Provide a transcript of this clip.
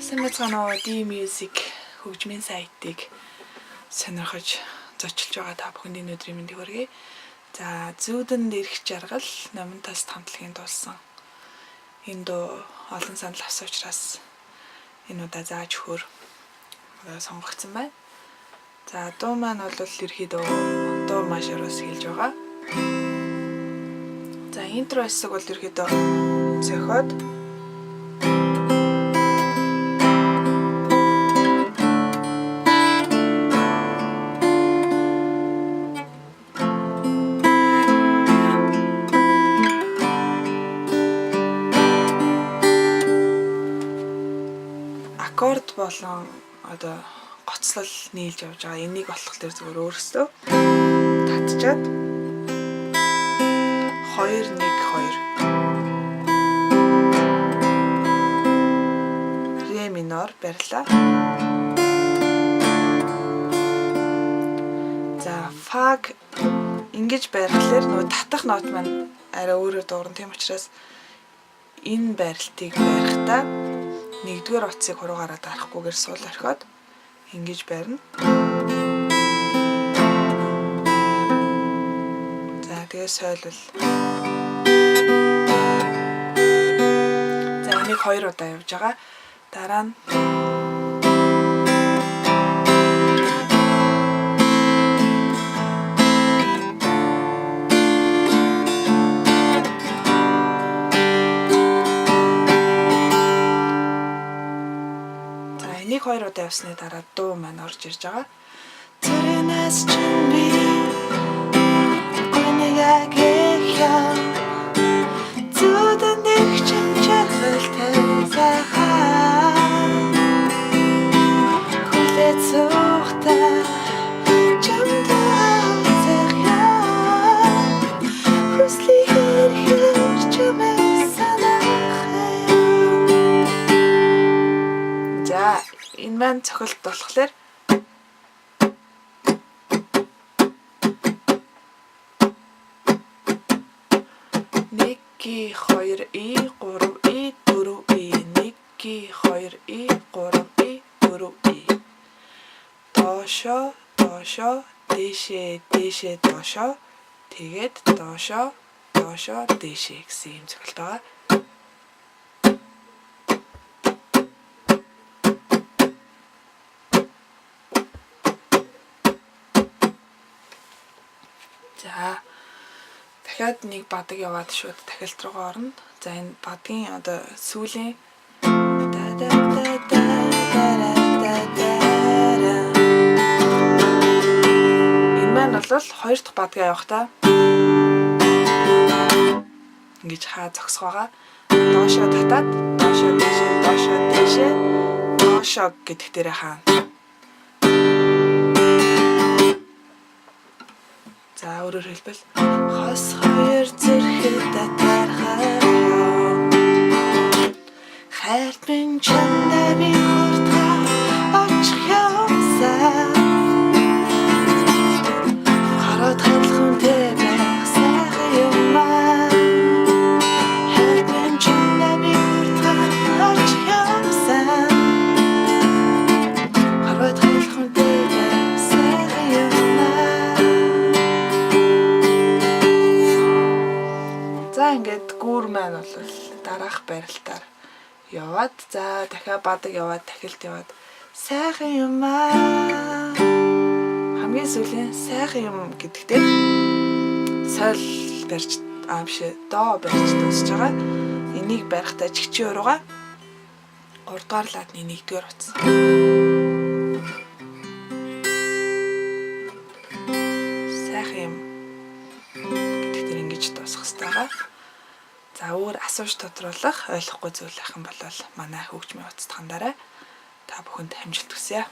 Сэмэцганаа D-Music хөгжмийн сайтыг сонирхож зочилж байгаа та бүхэнд энэ өдрийн мэндийг хүргэе. За, зүүдэнд ирэх жаргал номонтоос хамтлагийн дуулсан энэ дуу олон санал авсан учраас энэ удаа зааж өгөхөөр сонгогдсон байна. За, дуу маань бол ерөөхдөө дуу машараас хэлж байгаа. За, интро хэсэг бол ерөөхдөө зохиод аккорд болон одоо гоцлол нийлж явж байгаа. Энийг болохоор зөвхөн өөрөөсөө татчаад 2 1 2 ре минор барьлаа. За, фаг ингэж барихлаар нөгөө татах нот маань арай өөрөөр дуурна. Тийм учраас энэ барилтыг барихдаа нэгдүгээр утсыг хуруугаараа дарахгүйгээр суул орхиод ингэж барина. За, тэгээ сойлвол. За, энийг 2 удаа явж байгаа. Дараа нь энийг 2 удаа явсны дараа дуу маань орж ирж байгаа. Тэрнээс чинь би үнэгээ гэхээ зүудэнд их чанчаалтай сайхан хүлээц ухтай чамдаа зэхяа хүслий хэрхэр чамээ санахай. За, энэ маань цохилт болохоор нэг ги 2 и 3 и 4 и 1 ги 2 и 3 и 4 и доошо доошо дэшээ дэшээ доошо тэгээд доошо доошо дэшээ гэсэн юм цохилт байгаа. За, дахиад нэг бадаг яваад шууд тахилт руугаа орно. За, энэ бадгийн одоо сүүлийн энэ маань бол 2 дахь бадгаа явахдаа ингэж хаа зогсох байгаа. Доошоо татаад доошоо дэшээ доошоо дэшээ доошоо гэдэг дээрээ хаана. За, өөрөөр хэлбэл хос 2 зэрхэд татархаа хайрт минь чамдаа би хүртээ очих юмсаа хараад хандлах үнтэй байх сайхан юмаа хайрт минь чамдаа би хүртээ очих юмсаа хараад хандлах үнтэй байх сайхан юмаа. За, ингээд гүүр маань бол дараах барилтаар яваад, за дахиад бадаг яваад, тахилт яваад сайхан юм аа. Хамгийн сүүлийн сайхан юм гэдэгтээ сойл барьж бишээ доо барьж дуусж байгаа. Энийг барихтаа чигчийн урууга 3 дугаар ладны 1-р утас. Сайхан юм гэдэгтээ ингэж дуусах хэрэгтэй байгаа. За, өөр асууж тодруулах, ойлгохгүй зүйл байх юм бол манай хөгжмийн утас тахандараа та бүхэнд амжилт хүсье.